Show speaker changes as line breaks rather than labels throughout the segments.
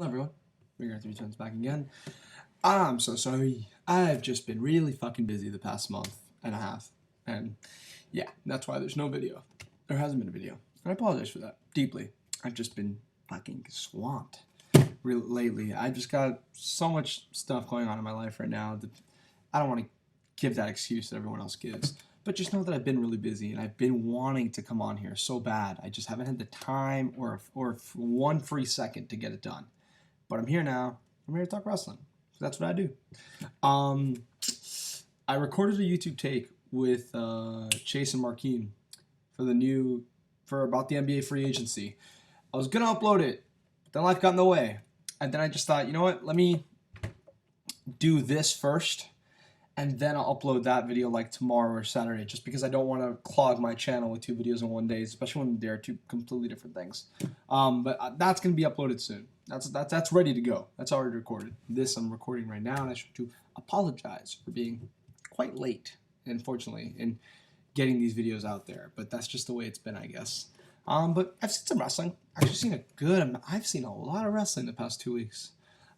Hello everyone, Mediocre 3 Tons back again. I'm so sorry. I've just been really fucking busy the past month and a half. And yeah, that's why there's no video. There hasn't been a video. And I apologize for that, deeply. I've just been fucking swamped lately. I just got so much stuff going on in my life right now that I don't want to give that excuse that everyone else gives. But just know that I've been really busy and I've been wanting to come on here so bad. I just haven't had the time or one free second to get it done. But I'm here now. I'm here to talk wrestling. So that's what I do. I recorded a YouTube take with Chase and Marquine for about the NBA free agency. I was gonna upload it, but then life got in the way. And then I just thought, you know what? Let me do this first, and then I'll upload that video like tomorrow or Saturday, just because I don't want to clog my channel with 2 videos in one day, especially when they're 2 completely different things. But that's gonna be uploaded soon. That's ready to go. That's already recorded. This I'm recording right now, and I should apologize for being quite late, unfortunately, in getting these videos out there. But that's just the way it's been, I guess. But I've seen some wrestling. I've seen a lot of wrestling the past 2 weeks.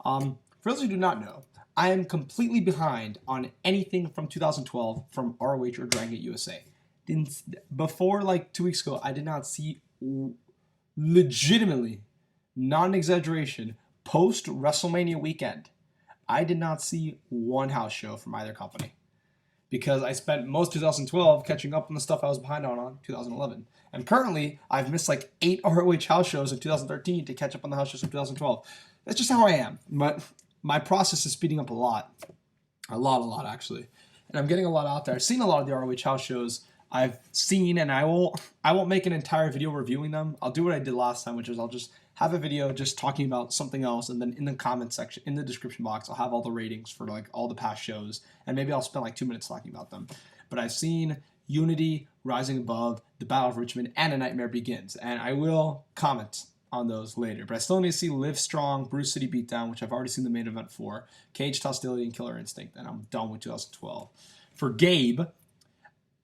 For those who do not know, I am completely behind on anything from 2012 from ROH or Dragon Gate USA. Before like 2 weeks ago, I did not see, legitimately, non-exaggeration, post WrestleMania weekend, I did not see one house show from either company. Because I spent most 2012 catching up on the stuff I was behind on 2011. And currently, I've missed like 8 ROH house shows in 2013 to catch up on the house shows of 2012. That's just how I am. But my process is speeding up a lot. A lot, actually. And I'm getting a lot out there. I've seen a lot of the ROH house shows. I've seen, and I won't make an entire video reviewing them. I'll do what I did last time, which is I'll just have a video just talking about something else, and then in the comment section, in the description box, I'll have all the ratings for like all the past shows, and maybe I'll spend like 2 minutes talking about them. But I've seen Unity, Rising Above, The Battle of Richmond, and A Nightmare Begins, and I will comment on those later. But I still need to see Live Strong, Bruce City Beatdown, which I've already seen the main event for, Caged Hostility, and Killer Instinct, and I'm done with 2012. For Gabe,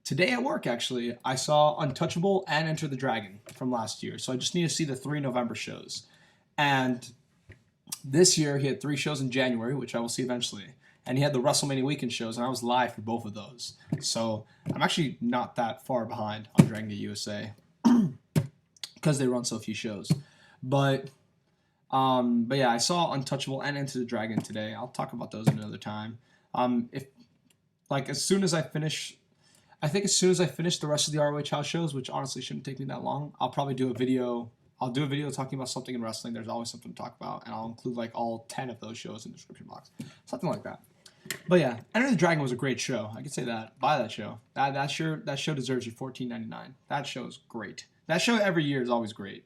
today at work, actually, I saw Untouchable and Enter the Dragon from last year. So I just need to see the 3 November shows. And this year, he had 3 shows in January, which I will see eventually. And he had the WrestleMania weekend shows, and I was live for both of those. So I'm actually not that far behind on Dragon Gate USA because they run so few shows. But yeah, I saw Untouchable and Enter the Dragon today. I'll talk about those another time. As soon as I finish the rest of the ROH house shows, which honestly shouldn't take me that long, I'll probably do a video. I'll do a video talking about something in wrestling. There's always something to talk about, and I'll include like all 10 of those shows in the description box. Something like that. But yeah, Enter the Dragon was a great show. I could say that. Buy that show. That show deserves your $14.99. That show is great. That show every year is always great.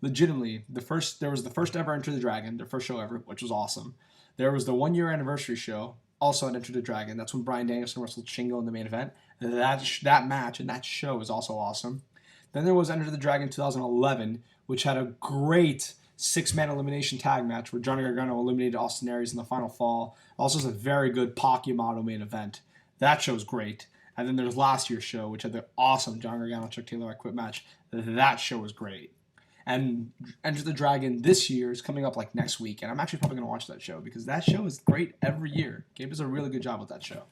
Legitimately, there was the first ever Enter the Dragon, their first show ever, which was awesome. There was the 1-year anniversary show, also at Enter the Dragon. That's when Bryan Danielson wrestled Shingo in the main event. That match and that show is also awesome. Then there was Enter the Dragon 2011, which had a great 6-man elimination tag match where Johnny Gargano eliminated Austin Aries in the final fall. Also has a very good Pac Yamato main event. That show's great. And then there's last year's show, which had the awesome Johnny Gargano Chuck Taylor I Quit match. That show was great. And Enter the Dragon this year is coming up like next week, and I'm actually probably going to watch that show because that show is great every year. Gabe does a really good job with that show.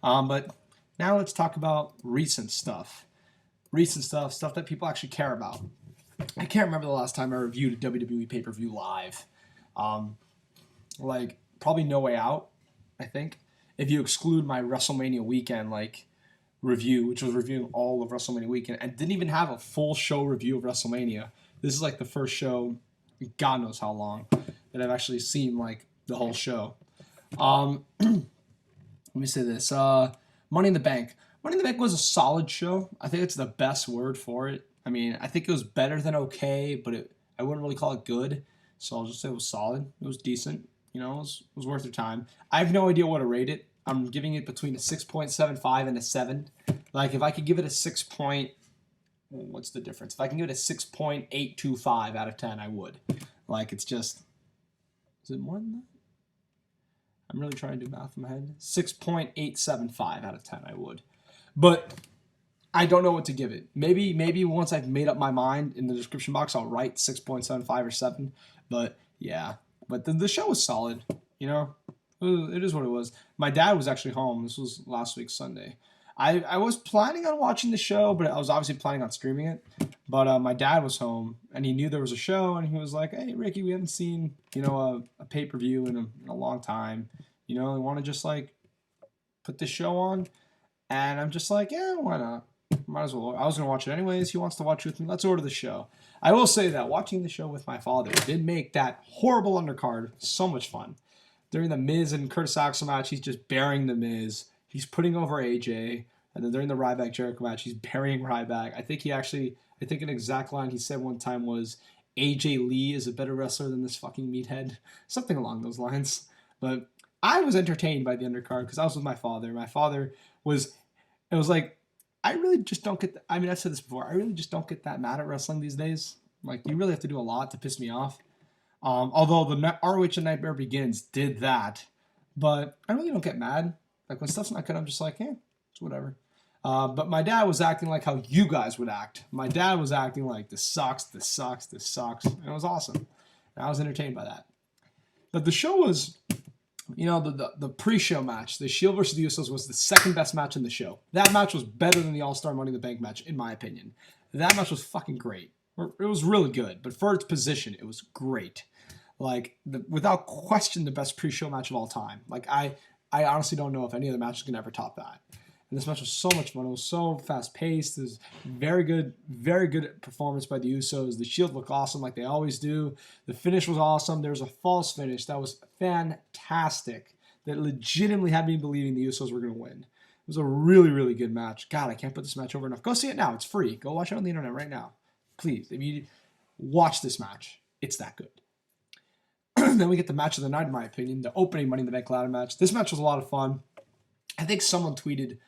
But now let's talk about recent stuff. Stuff that people actually care about. I can't remember the last time I reviewed a WWE pay-per-view live. Probably No Way Out, I think. If you exclude my WrestleMania weekend review, which was reviewing all of WrestleMania weekend, and didn't even have a full show review of WrestleMania. This is like the first show, God knows how long, that I've actually seen like the whole show. Let me say this. Money in the Bank. Money in the Bank was a solid show. I think it's the best word for it. I mean, I think it was better than okay, but I wouldn't really call it good. So I'll just say it was solid. It was decent. You know, it was worth your time. I have no idea what to rate it. I'm giving it between a 6.75 and a 7. Like, if I could give it a what's the difference? If I can give it a 6.825 out of 10, I would. Like, it's just, is it more than that? I'm really trying to do math in my head. 6.875 out of 10, I would. But I don't know what to give it. Maybe once I've made up my mind in the description box, I'll write 6.75 or 7. But yeah, But the show was solid, you know. It is what it was. My dad was actually home. This was last week, Sunday. I was planning on watching the show, but I was obviously planning on streaming it. But my dad was home, and he knew there was a show, and he was like, hey, Ricky, we haven't seen, you know, a pay-per-view in a long time. You know, we want to just, like, put this show on. And I'm just like, yeah, why not? Might as well. I was going to watch it anyways. He wants to watch it with me. Let's order the show. I will say that watching the show with my father did make that horrible undercard so much fun. During the Miz and Curtis Axel match, he's just burying the Miz. He's putting over AJ. And then during the Ryback Jericho match, he's burying Ryback. I think an exact line he said one time was, AJ Lee is a better wrestler than this fucking meathead. Something along those lines. But I was entertained by the undercard because I was with my father. My father was, it was like, I really just don't get, I mean, I've said this before, I really just don't get that mad at wrestling these days. Like, you really have to do a lot to piss me off. Although the ROH and Nightmare Begins did that. But I really don't get mad. Like, when stuff's not good, I'm just like, it's whatever. But my dad was acting like how you guys would act. My dad was acting like, this sucks, this sucks, this sucks. And it was awesome. And I was entertained by that. But the show was, you know, the pre-show match, the Shield versus the Usos, was the second best match in the show. That match was better than the All-Star Money in the Bank match, in my opinion. That match was fucking great. It was really good. But for its position, it was great. Like, without question, the best pre-show match of all time. Like, I honestly don't know if any other match can ever top that. And this match was so much fun. It was so fast-paced. It was very good performance by the Usos. The Shield looked awesome like they always do. The finish was awesome. There was a false finish that was fantastic. That legitimately had me believing the Usos were going to win. It was a really, really good match. God, I can't put this match over enough. Go see it now. It's free. Go watch it on the internet right now. Please. If you watch this match, it's that good. Then we get the match of the night, in my opinion. The opening Money in the Bank ladder match. This match was a lot of fun. I think someone tweeted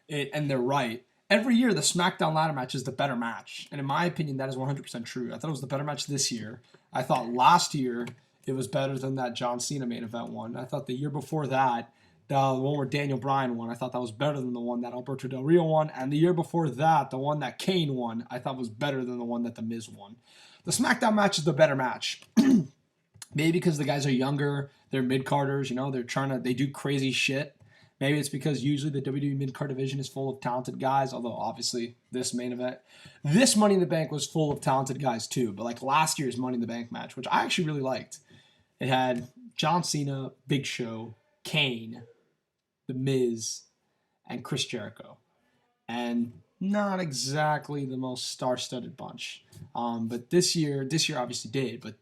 it, and they're right. Every year, the SmackDown ladder match is the better match. And in my opinion, that is 100% true. I thought it was the better match this year. I thought last year it was better than that John Cena main event one. I thought the year before that, the one where Daniel Bryan won, I thought that was better than the one that Alberto Del Rio won. And the year before that, the one that Kane won, I thought was better than the one that The Miz won. The SmackDown match is the better match. Maybe because the guys are younger, they're mid-carders, you know, they do crazy shit. Maybe it's because usually the WWE mid-card division is full of talented guys, although obviously this main event, this Money in the Bank was full of talented guys too, but like last year's Money in the Bank match, which I actually really liked, it had John Cena, Big Show, Kane, The Miz, and Chris Jericho. And not exactly the most star-studded bunch. But this year obviously did. But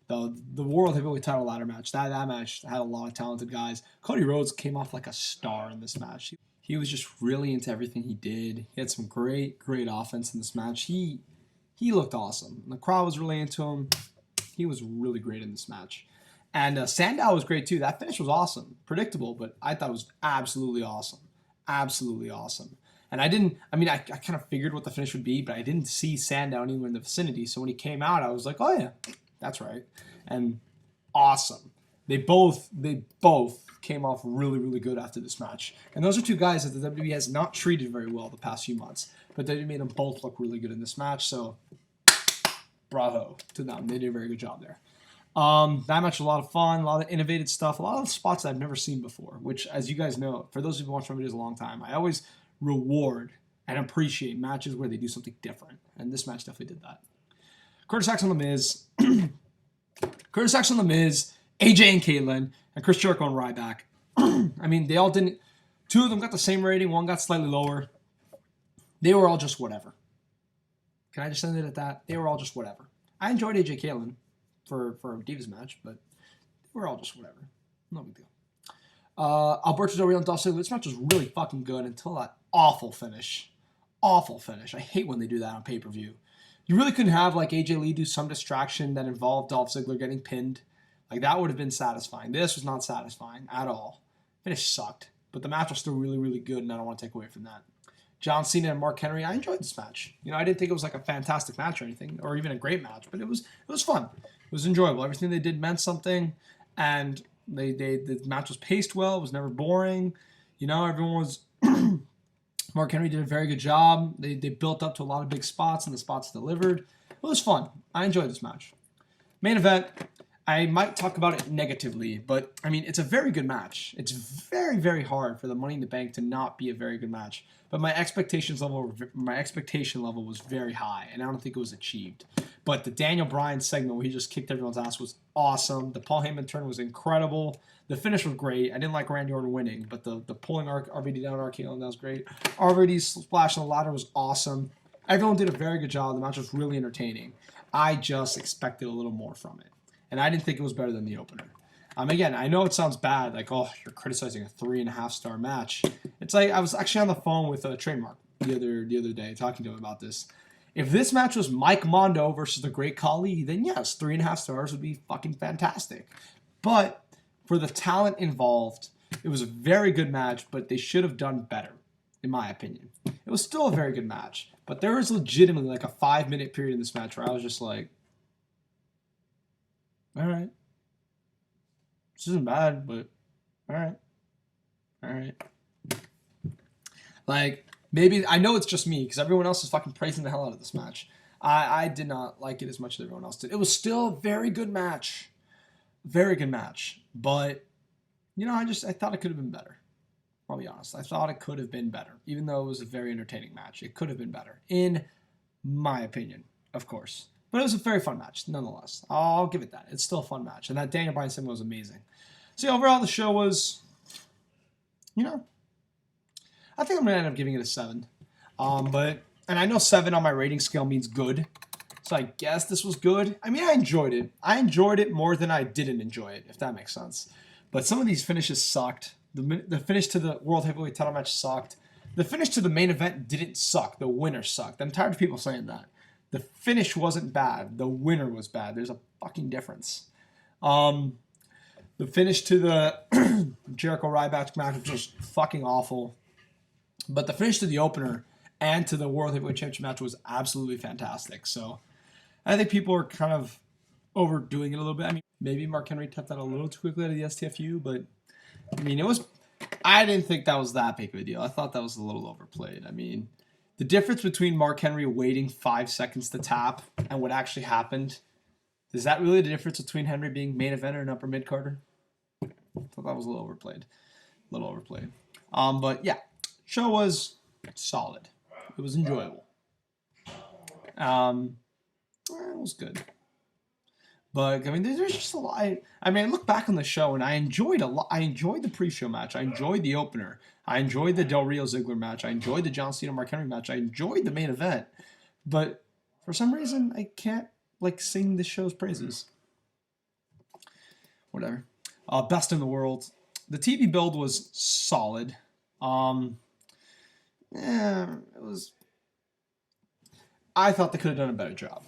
the World Heavyweight Title ladder match, that match had a lot of talented guys. Cody Rhodes came off like a star in this match. He was just really into everything he did. He had some great offense in this match. He looked awesome. The crowd was really into him. He was really great in this match. And Sandow was great too. That finish was awesome. Predictable, but I thought it was absolutely awesome. Absolutely awesome. And I kind of figured what the finish would be, but I didn't see Sandow anywhere in the vicinity. So when he came out, I was like, oh yeah, that's right. And awesome. They both came off really, really good after this match. And those are two guys that the WWE has not treated very well the past few months. But they made them both look really good in this match. So bravo to them. They did a very good job there. That match was a lot of fun, a lot of innovative stuff, a lot of spots that I've never seen before, which, as you guys know, for those who've been watching my videos a long time, I always reward and appreciate matches where they do something different. And this match definitely did that. Curtis Axel and The Miz. Curtis Axel and The Miz, AJ and Kaitlyn, and Chris Jericho and Ryback. I mean, they all didn't... Two of them got the same rating. One got slightly lower. They were all just whatever. Can I just end it at that? They were all just whatever. I enjoyed AJ Kaitlyn for a Divas match, but they were all just whatever. No big deal. Alberto Del Rio and Dolph Ziggler. This match was really fucking good until that awful finish. Awful finish. I hate when they do that on pay-per-view. You really couldn't have like AJ Lee do some distraction that involved Dolph Ziggler getting pinned. Like that would have been satisfying. This was not satisfying at all. Finish sucked. But the match was still really, really good, and I don't want to take away from that. John Cena and Mark Henry, I enjoyed this match. You know, I didn't think it was like a fantastic match or anything, or even a great match, but it was fun. It was enjoyable. Everything they did meant something, and the match was paced well. It was never boring. You know, everyone was... Mark Henry did a very good job. They built up to a lot of big spots, and the spots delivered. It was fun. I enjoyed this match. Main event, I might talk about it negatively, but I mean, it's a very good match. It's very, very hard for the Money in the Bank to not be a very good match. But my expectation level was very high, and I don't think it was achieved. But the Daniel Bryan segment where he just kicked everyone's ass was awesome. The Paul Heyman turn was incredible. The finish was great. I didn't like Randy Orton winning, but the pulling RVD down RKO, that was great. RVD's splash on the ladder was awesome. Everyone did a very good job. The match was really entertaining. I just expected a little more from it. And I didn't think it was better than the opener. Again, I know it sounds bad, like, oh, you're criticizing a 3.5-star match. It's like, I was actually on the phone with a Trademark the other day talking to him about this. If this match was Mike Mondo versus the Great Khali, then yes, 3.5 stars would be fucking fantastic. But for the talent involved, it was a very good match, but they should have done better, in my opinion. It was still a very good match, but there was legitimately like a 5-minute period in this match where I was just like, all right. This isn't bad, but all right. All right. Like, maybe, I know it's just me, because everyone else is fucking praising the hell out of this match. I did not like it as much as everyone else did. It was still a very good match. Very good match. But, you know, I thought it could have been better. I'll be honest. I thought it could have been better. Even though it was a very entertaining match. It could have been better. In my opinion, of course. But it was a very fun match, nonetheless. I'll give it that. It's still a fun match. And that Daniel Bryan segment was amazing. So, yeah, overall, the show was, you know, I think I'm going to end up giving it a 7. And I know 7 on my rating scale means good. So I guess this was good. I mean, I enjoyed it. I enjoyed it more than I didn't enjoy it, if that makes sense. But some of these finishes sucked. The finish to the World Heavyweight title match sucked. The finish to the main event didn't suck. The winner sucked. I'm tired of people saying that. The finish wasn't bad. The winner was bad. There's a fucking difference. The finish to the Jericho Ryback match was just fucking awful. But the finish to the opener and to the World Heavyweight Championship match was absolutely fantastic. So I think people are kind of overdoing it a little bit. I mean, maybe Mark Henry tapped that a little too quickly out of the STFU, but I mean, I didn't think that was that big of a deal. I thought that was a little overplayed. I mean, the difference between Mark Henry waiting 5 seconds to tap and what actually happened, is that really the difference between Henry being main eventer and upper mid-carder? I thought that was a little overplayed. But yeah, show was solid. It was enjoyable. It was good. But I mean, there's just a lot. I mean, I look back on the show and I enjoyed a lot. I enjoyed the pre-show match. I enjoyed the opener. I enjoyed the Del Rio Ziggler match. I enjoyed the John Cena Mark Henry match. I enjoyed the main event. But for some reason, I can't sing the show's praises. Whatever. Best in the world. The TV build was solid. It was. I thought they could have done a better job.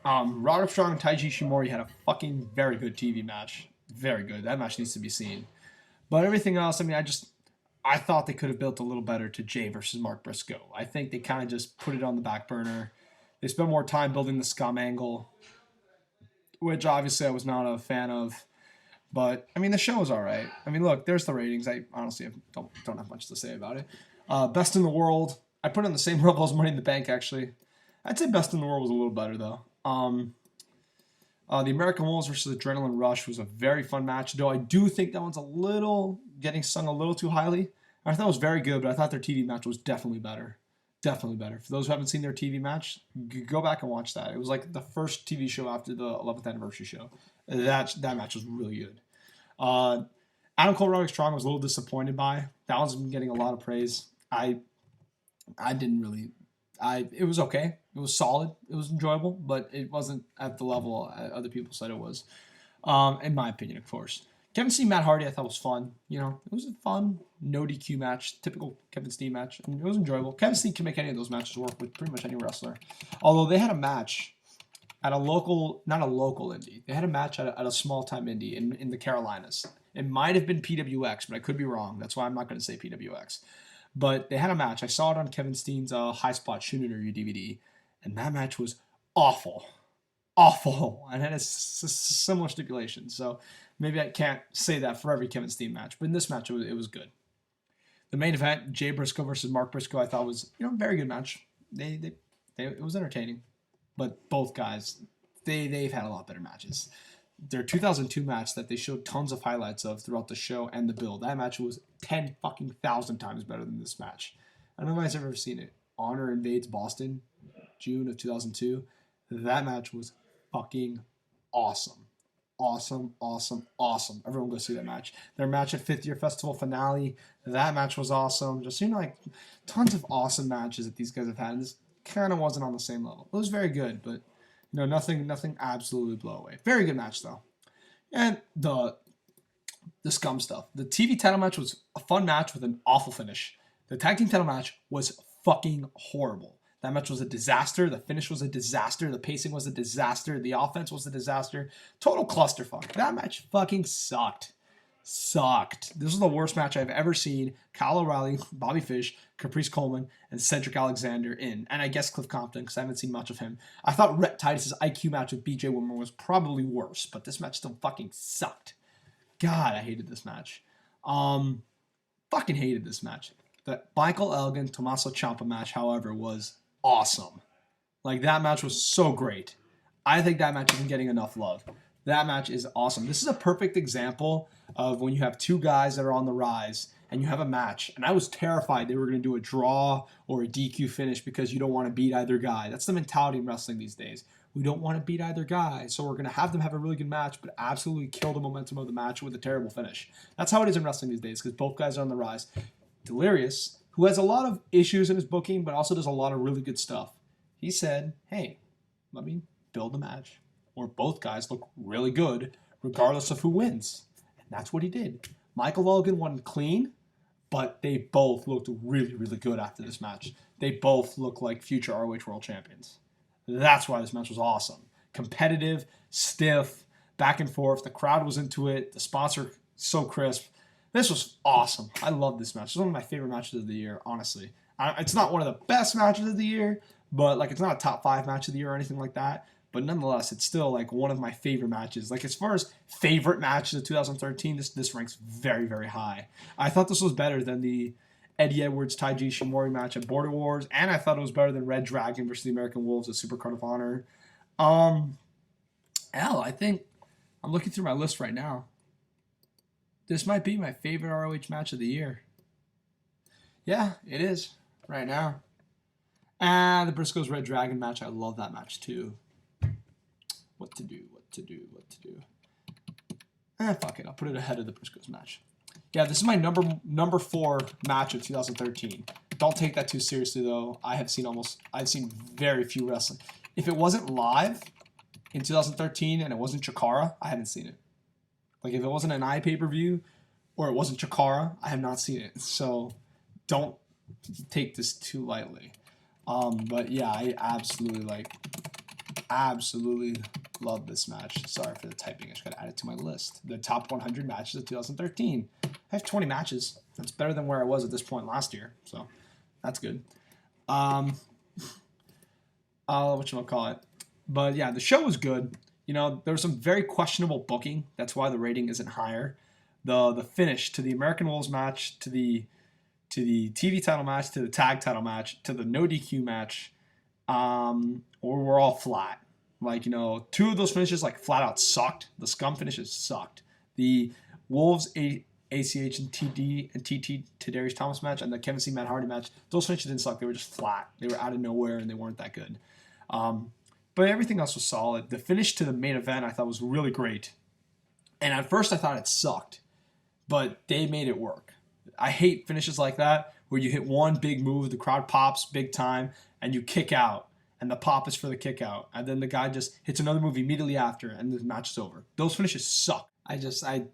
Roderick Strong and Taiji Ishimori had a fucking very good TV match. Very good. That match needs to be seen. But everything else, I mean, I thought they could have built a little better to Jay versus Mark Briscoe. I think they kind of just put it on the back burner. They spent more time building the scum angle, which obviously I was not a fan of. But, I mean, the show was all right. I mean, look, there's the ratings. I honestly don't have much to say about it. Best in the World. I put it on the same level as Money in the Bank, actually. I'd say Best in the World was a little better, though. The American Wolves versus Adrenaline Rush was a very fun match, though I do think that one's getting sung a little too highly. I thought it was very good, but I thought their TV match was definitely better. Definitely better. For those who haven't seen their TV match, go back and watch that. It was like the first TV show after the 11th anniversary show. That match was really good. Adam Cole Roderick Strong was a little disappointed by. That one's been getting a lot of praise. I didn't really. It was okay. It was solid. It was enjoyable, but it wasn't at the level other people said it was. In my opinion, of course. Kevin Steen, Matt Hardy, I thought was fun. You know, it was a fun, no DQ match, typical Kevin Steen match. I mean, it was enjoyable. Kevin Steen can make any of those matches work with pretty much any wrestler. Although they had a match at not a local indie. They had a match at a small-time indie in the Carolinas. It might have been PWX, but I could be wrong. That's why I'm not going to say PWX. But they had a match. I saw it on Kevin Steen's High Spot Shooter DVD, and that match was awful. Awful. And had a similar stipulation. So maybe I can't say that for every Kevin Steen match, but in this match, it was good. The main event, Jay Briscoe versus Mark Briscoe, I thought was a very good match. It was entertaining, but both guys, they've had a lot better matches. their 2002 match that they showed tons of highlights of throughout the show and the build. That match was 10,000 times better than this match. I don't know if you guys have ever seen it. Honor invades Boston, June of 2002. That match was fucking awesome. Awesome. Everyone go see that match. Their match at 5th Year Festival finale, that match was awesome. Just, like tons of awesome matches that these guys have had. And this kind of wasn't on the same level. It was very good, but nothing absolutely blow away. Very good match though. And the scum stuff. The TV title match was a fun match with an awful finish. The tag team title match was fucking horrible. That match was a disaster. The finish was a disaster. The pacing was a disaster. The offense was a disaster. Total clusterfuck. That match fucking sucked. This was the worst match I've ever seen. Kyle O'Reilly, Bobby Fish, Caprice Coleman, and Cedric Alexander in. And I guess Cliff Compton, because I haven't seen much of him. I thought Rhett Titus's IQ match with BJ Whitmer was probably worse, but this match still fucking sucked. God, I hated this match. Fucking hated this match. The Michael Elgin, Tommaso Ciampa match, however, was awesome. That match was so great. I think that match isn't getting enough love. That match is awesome. This is a perfect example of when you have two guys that are on the rise and you have a match. And I was terrified they were going to do a draw or a DQ finish because you don't want to beat either guy. That's the mentality in wrestling these days. We don't want to beat either guy, so we're going to have them have a really good match, but absolutely kill the momentum of the match with a terrible finish. That's how it is in wrestling these days because both guys are on the rise. Delirious, who has a lot of issues in his booking, but also does a lot of really good stuff. He said, hey, let me build a match where both guys look really good, regardless of who wins. And that's what he did. Michael Elgin won clean, but they both looked really, really good after this match. They both look like future ROH World Champions. That's why this match was awesome. Competitive, stiff, back and forth. The crowd was into it. The spots are so crisp. This was awesome. I love this match. It's one of my favorite matches of the year, honestly. It's not one of the best matches of the year, but it's not a top 5 match of the year or anything like that. But nonetheless, it's still one of my favorite matches. As far as favorite matches of 2013, this ranks very, very high. I thought this was better than the Eddie Edwards Taiji Ishimori match at Border Wars, and I thought it was better than Red Dragon versus the American Wolves at Supercard of Honor. I think I'm looking through my list right now. This might be my favorite ROH match of the year. Yeah, it is right now. And the Briscoes Red Dragon match, I love that match too. What to do. Fuck it, I'll put it ahead of the Briscoes match. Yeah, this is my number 4 match of 2013. Don't take that too seriously though. I've seen very few wrestling. If it wasn't live in 2013 and it wasn't Chikara, I haven't seen it. If it wasn't an pay-per-view or it wasn't Chikara, I have not seen it. So don't take this too lightly. But yeah, I absolutely love this match. Sorry for the typing. I just got to add it to my list. The top 100 matches of 2013. I have 20 matches. That's better than where I was at this point last year. So that's good. Whatchamacallit. But yeah, the show was good. There was some very questionable booking. That's why the rating isn't higher. The finish to the American Wolves match, to the TV title match, to the tag title match, to the no DQ match, were all flat. 2 of those finishes flat out sucked. The scum finishes sucked. The Wolves ACH and TD and TT Tadarius Thomas match and the Kevin C. Matt Hardy match, those finishes didn't suck. They were just flat. They were out of nowhere and they weren't that good. But everything else was solid. The finish to the main event I thought was really great. And at first I thought it sucked, but they made it work. I hate finishes like that where you hit one big move, the crowd pops big time, and you kick out. And the pop is for the kick out. And then the guy just hits another move immediately after, and the match is over. Those finishes suck. I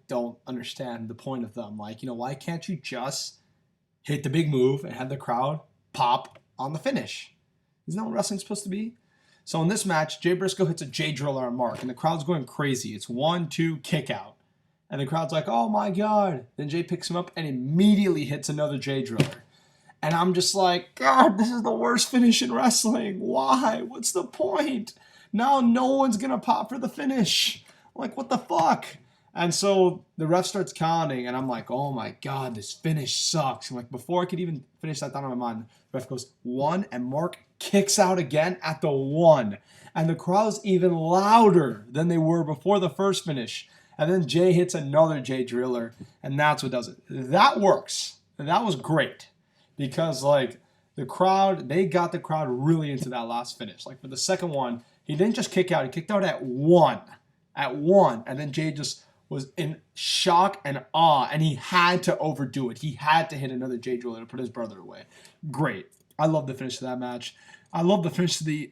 don't understand the point of them. Why can't you just hit the big move and have the crowd pop on the finish? Isn't that what wrestling's supposed to be? So in this match, Jay Briscoe hits a J Driller on Mark, and the crowd's going crazy. It's 1, 2, kick out. And the crowd's like, oh my God. Then Jay picks him up and immediately hits another J Driller. And I'm just like, God, this is the worst finish in wrestling. Why? What's the point? Now no one's going to pop for the finish. What the fuck? And so the ref starts counting, and I'm like, oh my God, this finish sucks. And before I could even finish that thought in my mind, the ref goes 1, and Mark kicks out again at the 1. And the crowd's even louder than they were before the first finish. And then Jay hits another Jay Driller, and that's what does it. That works. And that was great. Because, like, the crowd, they got the crowd really into that last finish. Like, for the second one, he didn't just kick out. He kicked out at 1. At 1. And then Jay just was in shock and awe, and he had to overdo it. He had to hit another Jay Driller to put his brother away. Great. I love the finish of that match. I love the finish of the...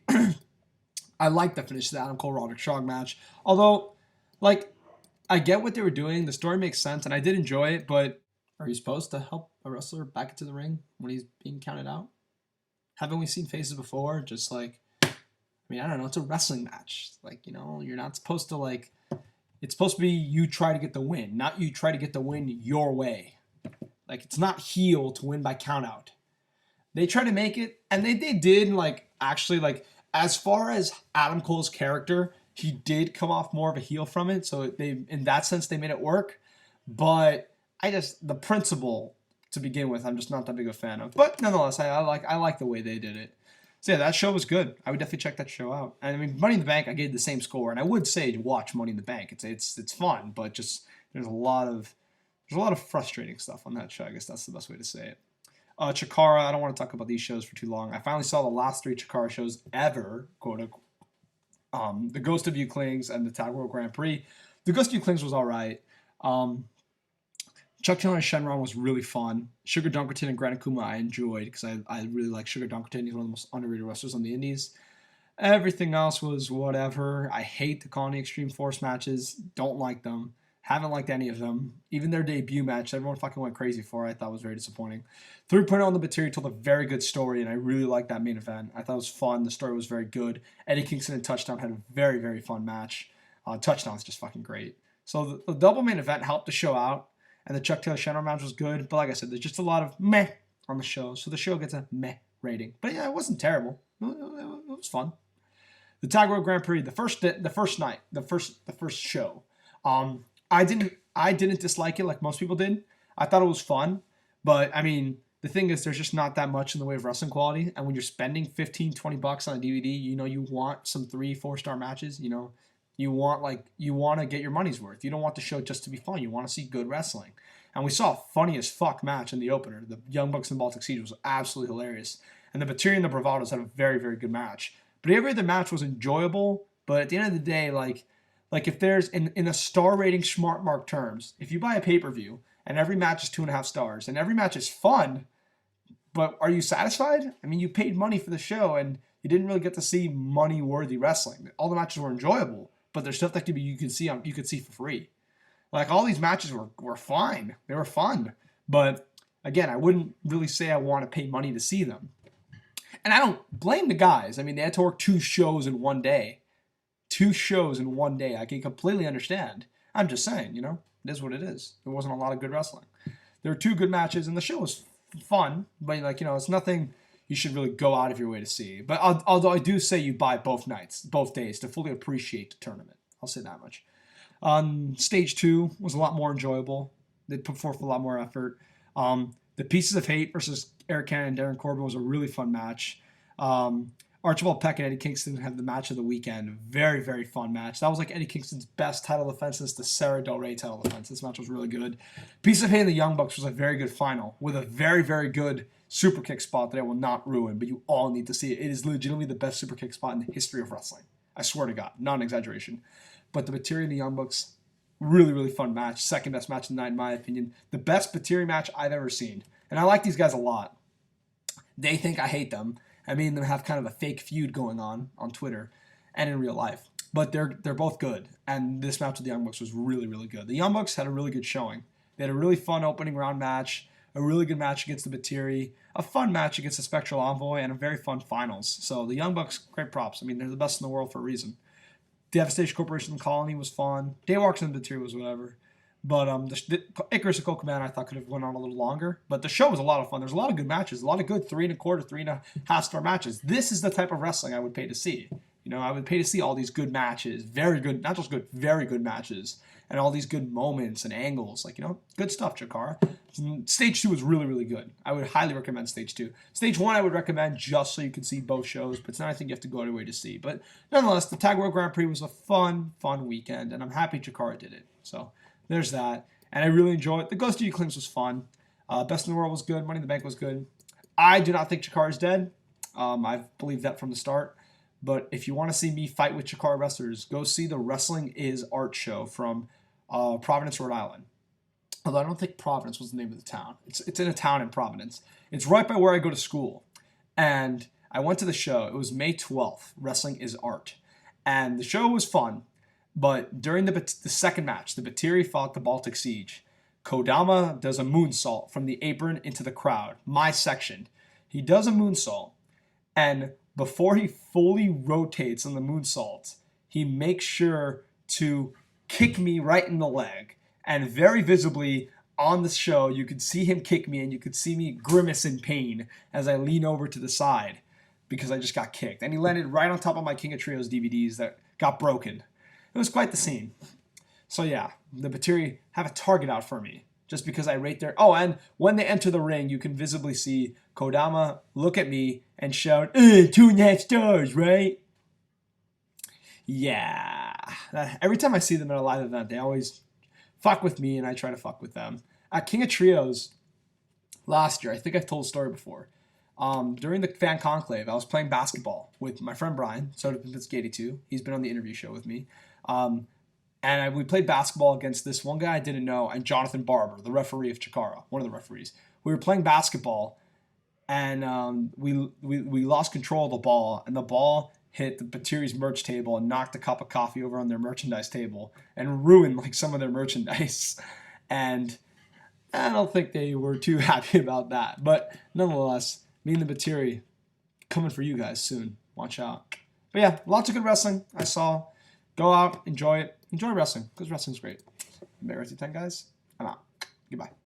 I like the finish of the Adam Cole Roderick Strong match. Although, like, I get what they were doing. The story makes sense, and I did enjoy it, but are you supposed to help a wrestler back into the ring when he's being counted out? Haven't we seen faces before? Just like, I mean, I don't know. It's a wrestling match. Like, you know, you're not supposed to, like, it's supposed to be you try to get the win, not you try to get the win your way. Like, it's not heel to win by countout. They try to make it, and they did, like, actually, like, as far as Adam Cole's character, he did come off more of a heel from it. So they, in that sense, they made it work. But the principle to begin with, I'm just not that big of a fan of. But nonetheless, I like the way they did it. So yeah, that show was good. I would definitely check that show out. And I mean, Money in the Bank, I gave the same score, and I would say to watch Money in the Bank. It's fun, but just there's a lot of frustrating stuff on that show. I guess that's the best way to say it. Chikara, I don't want to talk about these shows for too long. I finally saw the last 3 Chikara shows ever, quote unquote. The Ghost of You Clings and the Tag World Grand Prix. The Ghost of You Clings was all right. Chuck Taylor and Shenron was really fun. Sugar Dunkerton and Grant Akuma I enjoyed because I really like Sugar Dunkerton. He's one of the most underrated wrestlers on the indies. Everything else was whatever. I hate the Colony Extreme Force matches. Don't like them. Haven't liked any of them. Even their debut match, everyone fucking went crazy for. I thought was very disappointing. 3.0 on the Material told a very good story, and I really liked that main event. I thought it was fun. The story was very good. Eddie Kingston and Touchdown had a very, very fun match. Touchdown's just fucking great. So the double main event helped the show out, and the Chuck Taylor Shenron match was good. But like I said, there's just a lot of meh on the show, so the show gets a meh rating. But yeah, it wasn't terrible. It was fun. The Tag World Grand Prix, the first night, the first show. I didn't dislike it like most people did. I thought it was fun, but I mean, the thing is, there's just not that much in the way of wrestling quality. And when you're spending $15-20 on a DVD, you know, you want some 3-4 star matches. You know, you want to get your money's worth. You don't want the show just to be fun. You want to see good wrestling. And we saw a funny as fuck match in the opener. The Young Bucks and Baltic Siege was absolutely hilarious. And the Materia and the Bravados had a very, very good match. But every other match was enjoyable. But at the end of the day, like if there's, in a star rating smart mark terms, if you buy a pay-per-view and every match is 2.5 stars and every match is fun, but are you satisfied? I mean, you paid money for the show and you didn't really get to see money-worthy wrestling. All the matches were enjoyable, but there's stuff that you could see for free. Like, all these matches were fine. They were fun. But, again, I wouldn't really say I want to pay money to see them. And I don't blame the guys. I mean, they had to work 2 shows in one day. 2 shows in one day. I can completely understand. I'm just saying, you know, it is what it is. There wasn't a lot of good wrestling. There were 2 good matches, and the show was fun. But, like, you know, it's nothing you should really go out of your way to see. But although I do say you buy both nights, both days, to fully appreciate the tournament. I'll say that much. Stage 2 was a lot more enjoyable. They put forth a lot more effort. The Pieces of Hate versus Eric Cannon and Darren Corbin was a really fun match. Archibald Peck and Eddie Kingston had the match of the weekend. Very, very fun match. That was like Eddie Kingston's best title defense since the Sarah Del Rey title defense. This match was really good. Piece of Hate and the Young Bucks was a very good final with a very, very good super kick spot that I will not ruin, but you all need to see it. It is legitimately the best super kick spot in the history of wrestling. I swear to God, not an exaggeration. But the Materia and the Young Bucks, really, really fun match. Second best match of the night, in my opinion. The best Materia match I've ever seen. And I like these guys a lot. They think I hate them. I mean, they have kind of a fake feud going on Twitter and in real life. But they're both good. And this match with the Young Bucks was really, really good. The Young Bucks had a really good showing. They had a really fun opening round match, a really good match against the Materia, a fun match against the Spectral Envoy, and a very fun finals. So the Young Bucks, great props. I mean, they're the best in the world for a reason. Devastation Corporation and Colony was fun. Daywalkers and the Materia was whatever. But the Icarus and Cocoman I thought could have went on a little longer. But the show was a lot of fun. There's a lot of good matches. A lot of good 3 1/4, 3.5 star matches. This is the type of wrestling I would pay to see. You know, I would pay to see all these good matches. Very good, not just good, very good matches. and all these good moments and angles. Like, good stuff, Chikara. Stage 2 was really, really good. I would highly recommend Stage 2. Stage 1 I would recommend just so you can see both shows, but it's not anything you have to go anywhere to see. But nonetheless, the Tag World Grand Prix was a fun weekend, and I'm happy Chikara did it. So there's that. And I really enjoyed it. The Ghost of You Claims was fun. Best in the World was good. Money in the Bank was good. I do not think Chikara is dead. I've believed that from the start. But if you want to see me fight with Chikara wrestlers, go see the Wrestling is Art show from Providence, Rhode Island. Although I don't think Providence was the name of the town. It's in a town in Providence. It's right by where I go to school. And I went to the show. It was May 12th. Wrestling is Art. And the show was fun. But during the second match, the Batiri fought the Baltic Siege. Kodama does a moonsault from the apron into the crowd. My section. He does a moonsault. And before he fully rotates on the moonsault, he makes sure to kick me right in the leg. And very visibly on the show, you could see him kick me, and you could see me grimace in pain as I lean over to the side because I just got kicked. And he landed right on top of my King of Trios DVDs that got broken. It was quite the scene. So yeah, the Batiri have a target out for me just because I rate their... Oh, and when they enter the ring, you can visibly see Kodama look at me and shout, 2.5 stars, right? Yeah. Every time I see them at a live event, they always fuck with me and I try to fuck with them. At King of Trios last year, I think I've told the story before. During the fan conclave, I was playing basketball with my friend Bryan, Soda Pimpinski 82. He's been on the interview show with me. We played basketball against this one guy I didn't know, and Jonathan Barber, the referee of Chikara, one of the referees. We were playing basketball, and we lost control of the ball, and the ball hit the Batiri's merch table and knocked a cup of coffee over on their merchandise table and ruined some of their merchandise. And I don't think they were too happy about that. But nonetheless, me and the Batiri coming for you guys soon. Watch out. But yeah, lots of good wrestling I saw. Go out, enjoy it. Enjoy wrestling, because wrestling's great. Barrett 10, guys. I'm out. Goodbye.